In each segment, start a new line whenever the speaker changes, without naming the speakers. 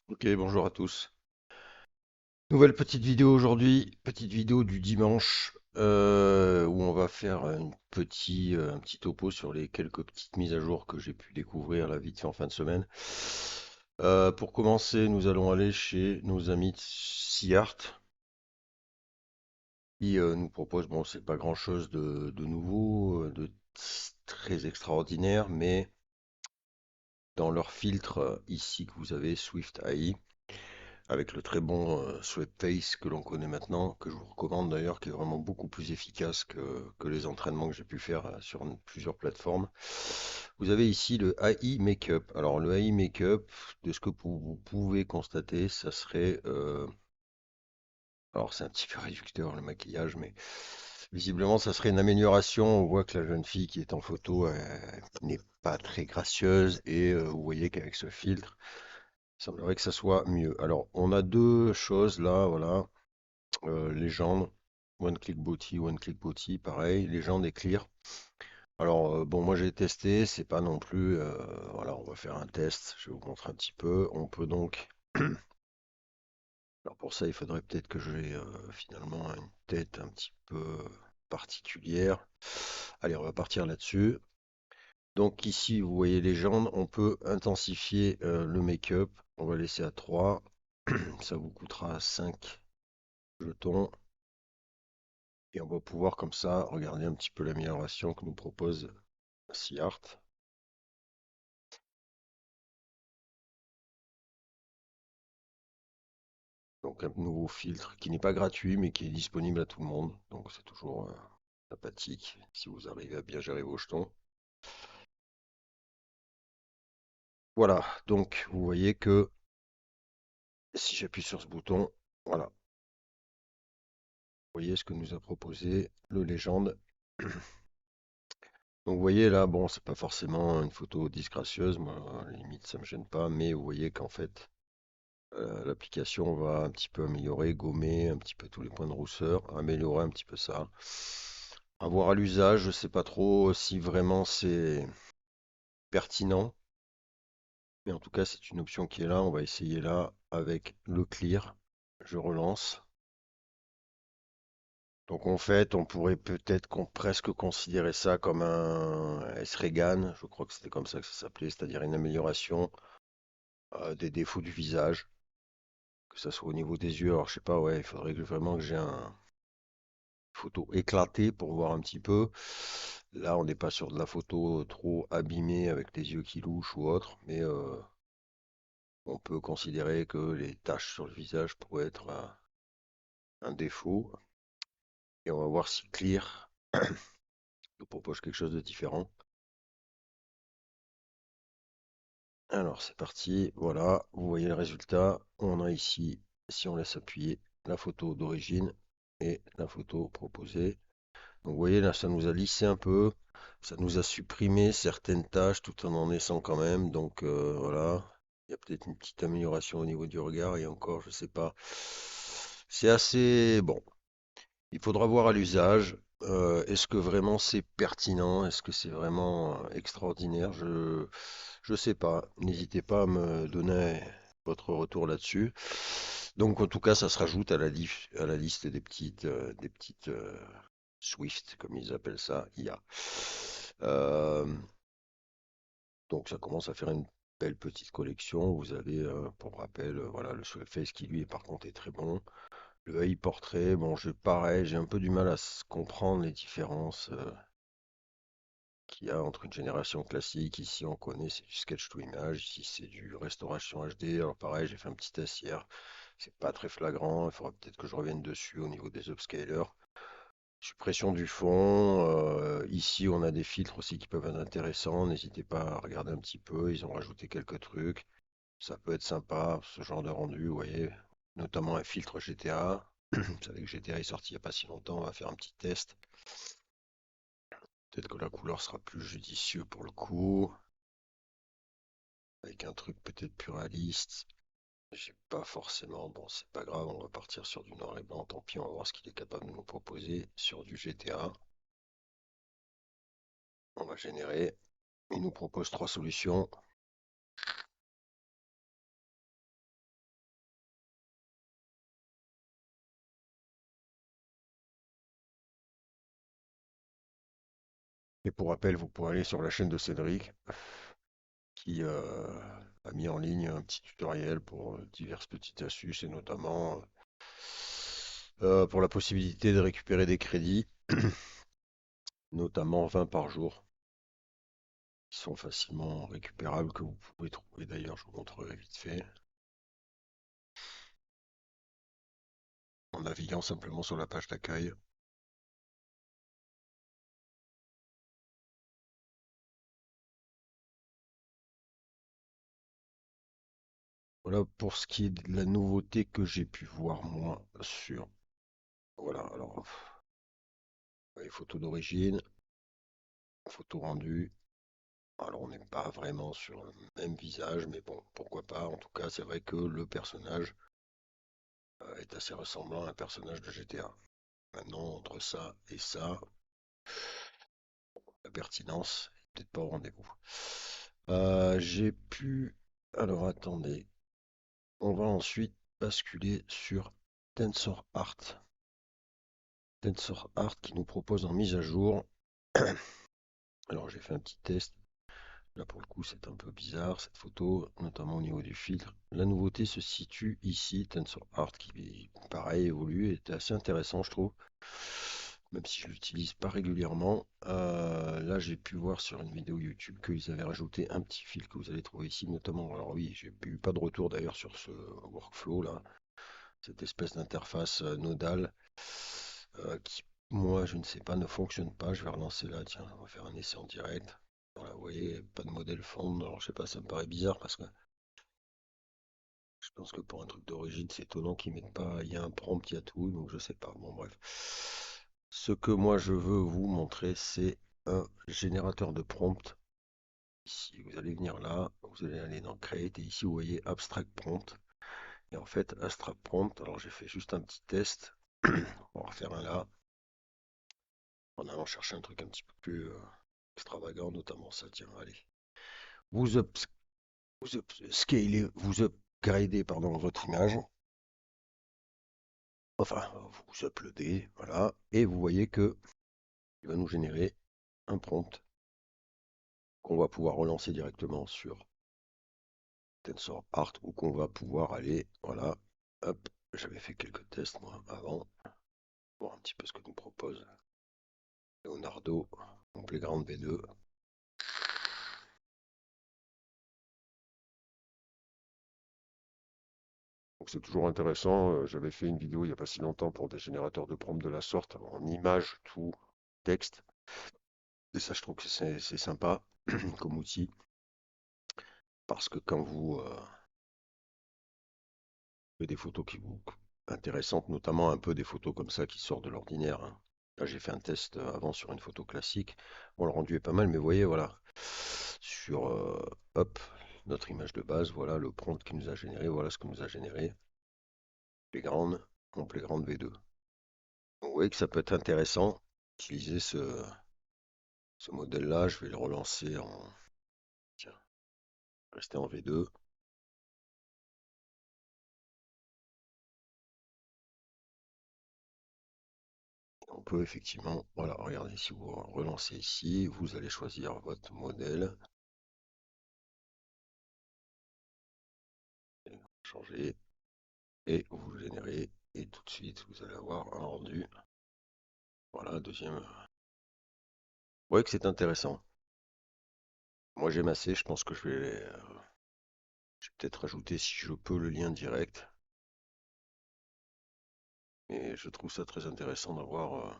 Ok, bonjour à tous. Nouvelle petite vidéo aujourd'hui, petite vidéo du dimanche où on va faire un petit topo sur les quelques petites mises à jour que j'ai pu découvrir là vite fait en fin de semaine. Pour commencer, nous allons aller chez nos amis de SeaArt qui nous proposent, bon, c'est pas grand-chose de nouveau, de très extraordinaire, mais dans leur filtre ici que vous avez, Swift AI, avec le très bon Sweepface que l'on connaît maintenant, que je vous recommande d'ailleurs, qui est vraiment beaucoup plus efficace que les entraînements que j'ai pu faire sur plusieurs plateformes. Vous avez ici le AI Makeup. Alors le AI Makeup, de ce que vous pouvez constater, ça serait... alors c'est un petit peu réducteur le maquillage, mais visiblement ça serait une amélioration. On voit que la jeune fille qui est en photo n'est pas très gracieuse et vous voyez qu'avec ce filtre, il semblerait que ça soit mieux. Alors, on a deux choses là, voilà. Légende, One Click Booty, pareil. Légende et Clear. Alors, bon, moi j'ai testé, c'est pas non plus. Voilà, on va faire un test, je vais vous montrer un petit peu. On peut donc. Alors, pour ça, il faudrait peut-être que j'ai finalement une tête un petit peu particulière. Allez, on va partir là-dessus. Donc, ici, vous voyez Légende, on peut intensifier le make-up. On va laisser à 3. Ça vous coûtera 5 jetons. Et on va pouvoir comme ça regarder un petit peu l'amélioration que nous propose SeaArt. Donc un nouveau filtre qui n'est pas gratuit mais qui est disponible à tout le monde. Donc c'est toujours sympathique si vous arrivez à bien gérer vos jetons. Voilà, donc vous voyez que si j'appuie sur ce bouton, voilà, vous voyez ce que nous a proposé le Légende. Donc vous voyez là, bon, c'est pas forcément une photo disgracieuse, moi à la limite ça me gêne pas, mais vous voyez qu'en fait l'application va un petit peu améliorer, gommer un petit peu tous les points de rousseur, améliorer un petit peu ça. À voir à l'usage, je ne sais pas trop si vraiment c'est pertinent, mais en tout cas c'est une option qui est là. On va essayer là avec le clear. Je relance. Donc en fait, on pourrait peut-être presque considérer ça comme un S-Regan, je crois que c'était comme ça que ça s'appelait, c'est-à-dire une amélioration des défauts du visage, que ça soit au niveau des yeux. Alors je sais pas, ouais, il faudrait vraiment que j'ai un photo éclatée pour voir un petit peu. Là, on n'est pas sur de la photo trop abîmée avec les yeux qui louchent ou autre, mais on peut considérer que les taches sur le visage pourraient être un défaut. Et on va voir si Clear nous propose quelque chose de différent. Alors, c'est parti. Voilà, vous voyez le résultat. On a ici, si on laisse appuyer, la photo d'origine et la photo proposée. Donc, vous voyez, là, ça nous a lissé un peu. Ça nous a supprimé certaines tâches tout en laissant quand même. Donc, voilà. Il y a peut-être une petite amélioration au niveau du regard. Et encore, je sais pas. C'est assez... Bon, il faudra voir à l'usage. Est-ce que vraiment c'est pertinent? Est-ce que c'est vraiment extraordinaire? Je sais pas. N'hésitez pas à me donner votre retour là-dessus. Donc en tout cas, ça se rajoute à la liste des petites Swift, comme ils appellent ça, IA. Euh, donc ça commence à faire une belle petite collection. Vous avez, pour rappel, voilà, le Surface qui lui, par contre, est très bon. Le AI Portrait, bon, pareil, j'ai un peu du mal à comprendre les différences qu'il y a entre une génération classique. Ici, on connaît, c'est du sketch to image. Ici, c'est du restauration HD. Alors, pareil, j'ai fait un petit test hier. C'est pas très flagrant. Il faudra peut-être que je revienne dessus au niveau des upscalers. Suppression du fond. Ici, on a des filtres aussi qui peuvent être intéressants. N'hésitez pas à regarder un petit peu. Ils ont rajouté quelques trucs. Ça peut être sympa, ce genre de rendu, vous voyez. Notamment un filtre GTA. Vous savez que GTA est sorti il n'y a pas si longtemps. On va faire un petit test. Peut-être que la couleur sera plus judicieux pour le coup. Avec un truc peut-être plus réaliste. J'ai pas forcément. Bon, c'est pas grave. On va partir sur du noir et blanc. Tant pis, on va voir ce qu'il est capable de nous proposer sur du GTA. On va générer. Il nous propose trois solutions. Et pour rappel, vous pourrez aller sur la chaîne de Cédric qui a mis en ligne un petit tutoriel pour diverses petites astuces et notamment pour la possibilité de récupérer des crédits, notamment 20 par jour, qui sont facilement récupérables, que vous pouvez trouver d'ailleurs, je vous montrerai vite fait, en naviguant simplement sur la page d'accueil. Voilà pour ce qui est de la nouveauté que j'ai pu voir moi sur. Voilà, alors, les photos d'origine, photos rendues. Alors, on n'est pas vraiment sur le même visage, mais bon, pourquoi pas. En tout cas, c'est vrai que le personnage est assez ressemblant à un personnage de GTA. Maintenant, entre ça et ça, la pertinence est peut-être pas au rendez-vous. J'ai pu. Alors, attendez. On va ensuite basculer sur TensorArt. TensorArt qui nous propose en mise à jour. Alors, j'ai fait un petit test. Là, pour le coup, c'est un peu bizarre cette photo, notamment au niveau du filtre. La nouveauté se situe ici, TensorArt, qui, pareil, évolue, et est assez intéressant, je trouve, même si je l'utilise pas régulièrement. Là, j'ai pu voir sur une vidéo YouTube qu'ils avaient rajouté un petit filtre que vous allez trouver ici, notamment. Alors oui, j'ai eu pas de retour d'ailleurs sur ce workflow là, cette espèce d'interface nodale qui, moi, je ne sais pas, ne fonctionne pas. Je vais relancer là, tiens, on va faire un essai en direct. Voilà, vous voyez, pas de modèle fond. Alors, je sais pas, ça me paraît bizarre parce que je pense que pour un truc d'origine, c'est étonnant qu'ils mettent pas. Il y a un prompt, il y a tout, donc je sais pas. Bon, bref. Ce que moi je veux vous montrer, c'est un générateur de prompt. Ici, vous allez venir là, vous allez aller dans Create et ici, vous voyez Abstract Prompt. Et en fait, Abstract Prompt, alors j'ai fait juste un petit test. On va refaire un là, en allant chercher un truc un petit peu plus extravagant, notamment ça. Tiens, allez. Vous, up, scalez, vous upgradez pardon, votre image. Enfin, vous uploadez, voilà. Et vous voyez que il va nous générer un prompt qu'on va pouvoir relancer directement sur TensorArt ou qu'on va pouvoir aller, voilà, hop, j'avais fait quelques tests moi avant, voir un petit peu ce que nous propose Leonardo, mon Playground V2. Donc c'est toujours intéressant. J'avais fait une vidéo il n'y a pas si longtemps pour des générateurs de prompts de la sorte, en images, tout, texte. Et ça, je trouve que c'est sympa comme outil, parce que quand vous faites des photos qui vous intéressantes, notamment un peu des photos comme ça qui sortent de l'ordinaire, hein. Là, j'ai fait un test avant sur une photo classique. Bon, le rendu est pas mal, mais vous voyez, voilà, sur hop, notre image de base, voilà le prompt qui nous a généré, voilà ce que nous a généré. Playground, mon Playground V2. Vous voyez que ça peut être intéressant d'utiliser ce modèle-là. Je vais le relancer en, tiens, rester en V2. On peut effectivement, voilà, regardez, si vous relancez ici, vous allez choisir votre modèle, changer, et vous générez, et tout de suite, vous allez avoir un rendu. Voilà, deuxième. Vous voyez que c'est intéressant. Moi, j'aime assez, je pense que je vais peut-être rajouter, si je peux, le lien direct. Et je trouve ça très intéressant d'avoir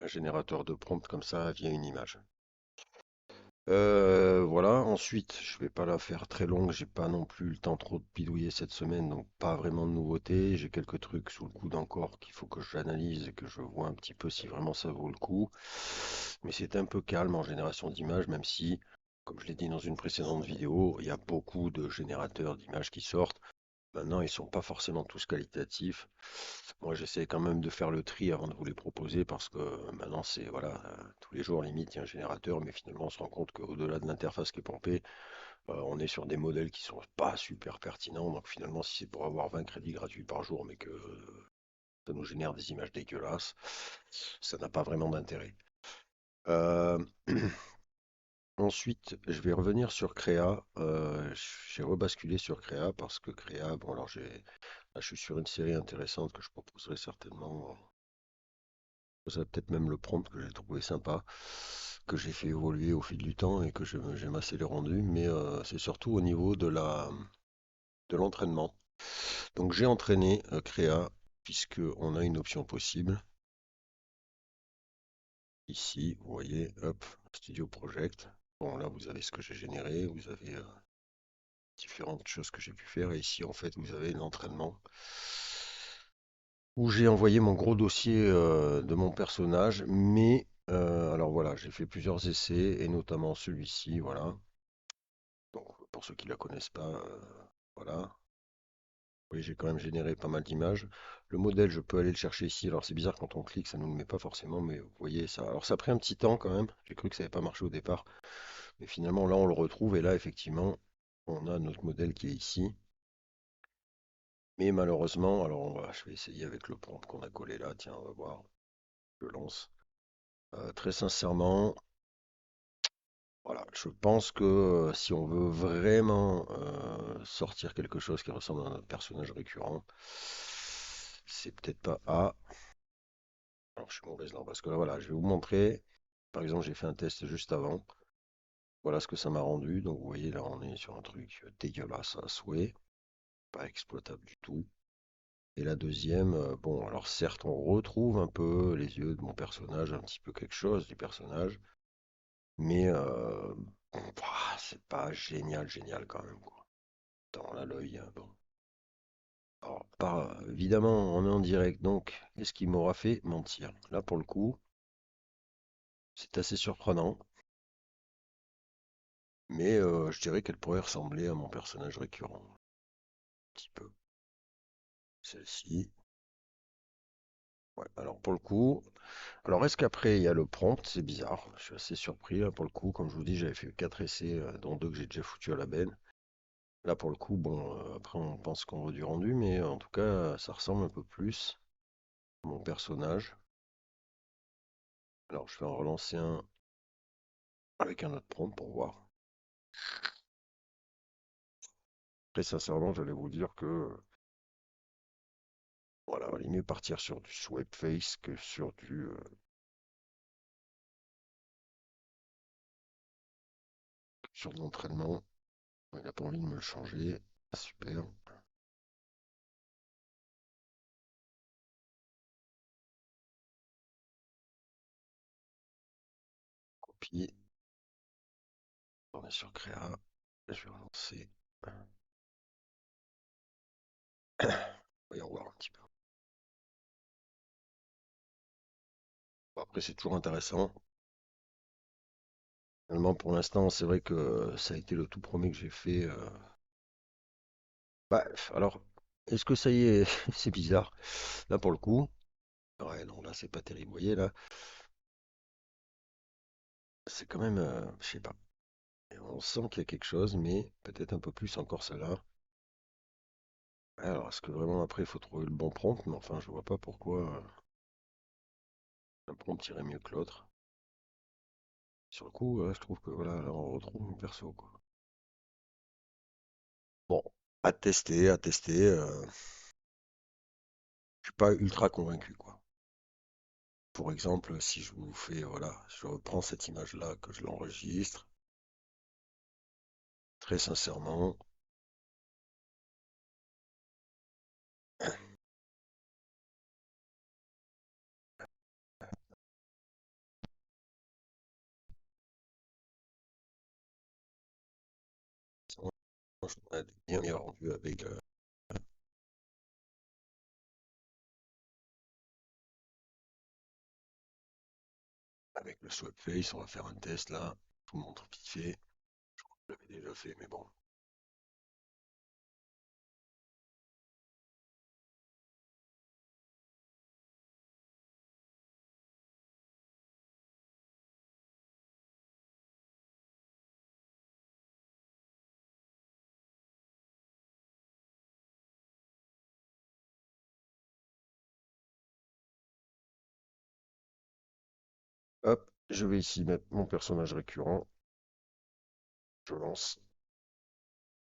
un générateur de prompt comme ça via une image. Voilà, ensuite, je vais pas la faire très longue, j'ai pas non plus le temps trop de bidouiller cette semaine, donc pas vraiment de nouveautés. J'ai quelques trucs sous le coude encore qu'il faut que j'analyse et que je vois un petit peu si vraiment ça vaut le coup. Mais c'est un peu calme en génération d'images, même si, comme je l'ai dit dans une précédente vidéo, il y a beaucoup de générateurs d'images qui sortent. Maintenant, ils sont pas forcément tous qualitatifs. Moi, j'essaie quand même de faire le tri avant de vous les proposer parce que maintenant, c'est voilà, tous les jours, limite, il y a un générateur, mais finalement, on se rend compte qu'au-delà de l'interface qui est pompée, on est sur des modèles qui sont pas super pertinents. Donc, finalement, si c'est pour avoir 20 crédits gratuits par jour, mais que ça nous génère des images dégueulasses, ça n'a pas vraiment d'intérêt. Euh, Ensuite, je vais revenir sur Créa. J'ai rebasculé sur Créa parce que Créa, bon alors là, je suis sur une série intéressante que je proposerai certainement. Ça peut-être même le prompt que j'ai trouvé sympa, que j'ai fait évoluer au fil du temps et que j'aime assez les rendus, mais c'est surtout au niveau de l'entraînement. Donc j'ai entraîné Créa puisque on a une option possible. Ici, vous voyez, hop, Studio Project. Bon, là, vous avez ce que j'ai généré, vous avez différentes choses que j'ai pu faire. Et ici, en fait, vous avez l'entraînement où j'ai envoyé mon gros dossier de mon personnage. Mais, alors voilà, j'ai fait plusieurs essais et notamment celui-ci, voilà. Donc, pour ceux qui ne la connaissent pas, voilà. Oui, j'ai quand même généré pas mal d'images. Le modèle, je peux aller le chercher ici. Alors, c'est bizarre quand on clique, ça ne nous le met pas forcément, mais vous voyez ça. Alors, ça a pris un petit temps quand même. J'ai cru que ça n'avait pas marché au départ. Mais finalement, là, on le retrouve. Et là, effectivement, on a notre modèle qui est ici. Mais malheureusement, alors je vais essayer avec le prompt qu'on a collé là. Tiens, on va voir. Je lance. Très sincèrement, voilà, je pense que si on veut vraiment sortir quelque chose qui ressemble à notre personnage récurrent, c'est peut-être pas A. Alors, je suis mauvaise là, parce que là, voilà, je vais vous montrer. Par exemple, j'ai fait un test juste avant. Voilà ce que ça m'a rendu. Donc, vous voyez, là, on est sur un truc dégueulasse à souhait, pas exploitable du tout. Et la deuxième, bon, alors certes, on retrouve un peu les yeux de mon personnage, un petit peu quelque chose du personnage, mais bon, c'est pas génial, génial quand même, quoi. Dans là, l'œil, bon. Alors, évidemment, on est en direct, donc, qu'est-ce qui m'aura fait mentir? Là, pour le coup, c'est assez surprenant, mais je dirais qu'elle pourrait ressembler à mon personnage récurrent, un petit peu. Celle-ci, ouais, alors pour le coup, alors est-ce qu'après il y a le prompt? C'est bizarre, je suis assez surpris là pour le coup. Comme je vous dis, j'avais fait 4 essais, dont 2 que j'ai déjà foutu à la benne. Là pour le coup, bon, après on pense qu'on veut du rendu, mais en tout cas, ça ressemble un peu plus à mon personnage. Alors je vais en relancer un avec un autre prompt pour voir. Très sincèrement, j'allais vous dire que voilà, il valait mieux partir sur du swipe face que sur de l'entraînement. Il n'a pas envie de me le changer. Super. Copie. On est sur Créa. Je vais relancer. Voyons voir un petit peu. Bon, après, c'est toujours intéressant. Finalement, pour l'instant, c'est vrai que ça a été le tout premier que j'ai fait. Bah, alors, est-ce que ça y est? C'est bizarre. Là, pour le coup. Ouais, non, là, c'est pas terrible. Vous voyez, là, c'est quand même. Je sais pas. Et on sent qu'il y a quelque chose, mais peut-être un peu plus encore celle-là. Alors, est-ce que vraiment après, il faut trouver le bon prompt? Mais enfin, je vois pas pourquoi un prompt irait mieux que l'autre. Sur le coup, je trouve que voilà, là, on retrouve mon perso, quoi. Bon, à tester, à tester. Je suis pas ultra convaincu, quoi. Pour exemple, si je vous fais, voilà, je reprends cette image-là, que je l'enregistre, très sincèrement, on a des bien rendu avec le swap face. On va faire un test là. Je vous montre vite fait. Je l'avais déjà fait, mais bon. Hop. Je vais ici mettre mon personnage récurrent. Je lance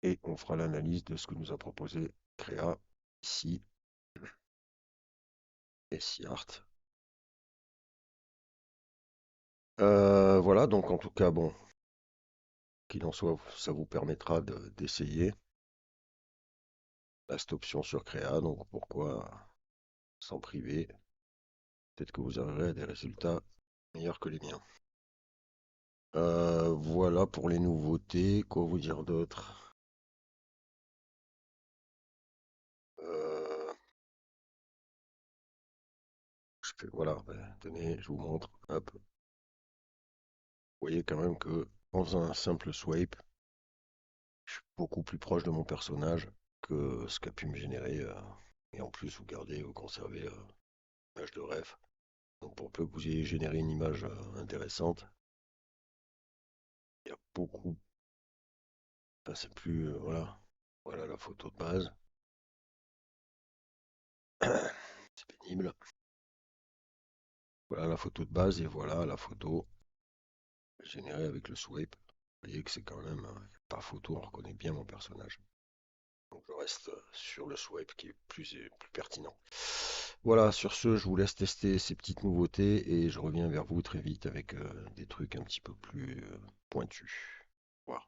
et on fera l'analyse de ce que nous a proposé Créa ici et SciArt. Voilà, donc en tout cas, bon, qu'il en soit, ça vous permettra d'essayer cette option sur Créa, donc pourquoi s'en priver? Peut-être que vous arriverez à des résultats meilleurs que les miens. Voilà pour les nouveautés. Quoi vous dire d'autre? Euh, voilà, ben, tenez, je vous montre. Hop. Vous voyez quand même que en faisant un simple swipe, je suis beaucoup plus proche de mon personnage que ce qu'a pu me générer. Et en plus, vous gardez, vous conservez l'image de ref. Donc pour peu que vous ayez généré une image intéressante, il y a beaucoup. Enfin, c'est plus. Voilà. Voilà la photo de base. C'est pénible. Voilà la photo de base et voilà la photo générée avec le swipe. Vous voyez que c'est quand même pas photo, on reconnaît bien mon personnage. Donc je reste sur le swipe qui est plus pertinent. Voilà, sur ce, je vous laisse tester ces petites nouveautés et je reviens vers vous très vite avec des trucs un petit peu plus pointus. Voilà.